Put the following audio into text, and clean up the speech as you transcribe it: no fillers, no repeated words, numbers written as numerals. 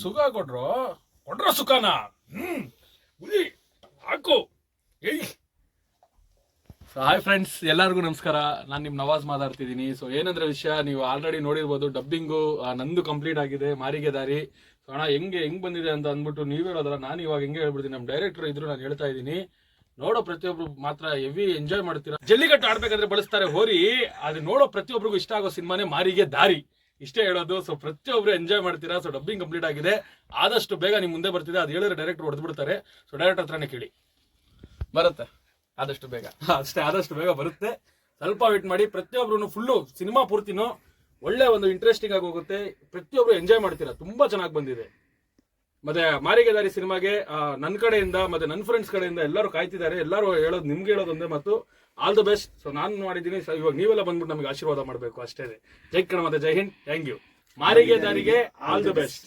ಸುಖ ಕೊಡ್ರೋ ಸುಖನ ಉಳಿ ಹಾಕು. ಹಾಯ್ ಫ್ರೆಂಡ್ಸ್, ಎಲ್ಲರಿಗೂ ನಮಸ್ಕಾರ. ನಾನು ನಿಮ್ಮ ನವಾಜ್ ಮಾತಾಡ್ತಿದ್ದೀನಿ. ಸೊ ಏನಂದ್ರೆ ವಿಷಯ, ನೀವು ಆಲ್ರೆಡಿ ನೋಡಿರ್ಬೋದು, ಡಬ್ಬಿಂಗು ನಂದು ಕಂಪ್ಲೀಟ್ ಆಗಿದೆ, ಮಾರಿಗೆ ದಾರಿ. ಸೊ ಅಣ್ಣ ಹೆಂಗ್ ಬಂದಿದೆ ಅಂತ ಅಂದ್ಬಿಟ್ಟು ನೀವು ಹೇಳೋದಲ್ಲ, ನಾನು ಇವಾಗ ಹೆಂಗೆ ಹೇಳ್ಬಿಡ್ತೀನಿ. ನಮ್ಮ ಡೈರೆಕ್ಟರ್ ಇದ್ರು, ನಾನು ಹೇಳ್ತಾ ಇದ್ದೀನಿ, ನೋಡೋ ಪ್ರತಿಯೊಬ್ರು ಮಾತ್ರ ಹೆವಿ ಎಂಜಾಯ್ ಮಾಡ್ತೀರಾ. ಜಲ್ಲಿಕಟ್ಟು ಆಡ್ಬೇಕಾದ್ರೆ ಬಳಸ್ತಾರೆ ಹೋರಿ, ಅದು ನೋಡೋ ಪ್ರತಿಯೊಬ್ಬರಿಗೂ ಇಷ್ಟ ಆಗೋ ಸಿನಿಮಾನೇ ಮಾರಿಗೆ ದಾರಿ. ಇಷ್ಟೇ ಹೇಳೋದು. ಸೊ ಪ್ರತಿಯೊಬ್ರು ಎಂಜಾಯ್ ಮಾಡ್ತೀರಾ. ಸೊ ಡಬ್ಬಿಂಗ್ ಕಂಪ್ಲೀಟ್ ಆಗಿದೆ, ಆದಷ್ಟು ಬೇಗ ನಿಮ್ ಮುಂದೆ ಬರ್ತಿದೆ. ಅದು ಹೇಳಿದ್ರೆ ಡೈರೆಕ್ಟರ್ ಹೊಡೆದು ಬಿಡ್ತಾರೆ. ಸೊ ಡೈರೆಕ್ಟರ್ ಹತ್ರನೇ ಕೇಳಿ, ಬರುತ್ತೆ ಆದಷ್ಟು ಬೇಗ. ಅಷ್ಟೇ, ಆದಷ್ಟು ಬೇಗ ಬರುತ್ತೆ. ಸ್ವಲ್ಪ ವೇಟ್ ಮಾಡಿ. ಪ್ರತಿಯೊಬ್ರು ಫುಲ್ಲು ಸಿನಿಮಾ ಪೂರ್ತಿನೂ ಒಳ್ಳೆ ಒಂದು ಇಂಟ್ರೆಸ್ಟಿಂಗ್ ಆಗಿ ಹೋಗುತ್ತೆ. ಪ್ರತಿಯೊಬ್ರು ಎಂಜಾಯ್ ಮಾಡ್ತೀರಾ. ತುಂಬಾ ಚೆನ್ನಾಗಿ ಬಂದಿದೆ. ಮತ್ತೆ ಮಾರಿಗೆ ದಾರಿ ಸಿನಿಮಾಗೆ ನನ್ನ ಕಡೆಯಿಂದ ಮತ್ತೆ ನನ್ನ ಫ್ರೆಂಡ್ಸ್ ಕಡೆಯಿಂದ ಎಲ್ಲರೂ ಕಾಯ್ತಿದ್ದಾರೆ. ಎಲ್ಲರೂ ಹೇಳೋದು, ನಿಮ್ಗೆ ಹೇಳೋದೊಂದೇ ಮತ್ತು ಆಲ್ ದ ಬೆಸ್ಟ್. ಸೊ ನಾನು ಮಾಡಿದ್ದೀನಿ. ಇವಾಗ ನೀವೆಲ್ಲ ಬಂದ್ಬಿಟ್ಟು ನಮಗೆ ಆಶೀರ್ವಾದ ಮಾಡಬೇಕು ಅಷ್ಟೇ. ಜೈ ಕನ್ನಡ ಮತ್ತೆ ಜೈ ಹಿಂದ್. Thank you. ಮಾರಿಗೆ ದಾರಿಗೆ ಆಲ್ ದ ಬೆಸ್ಟ್.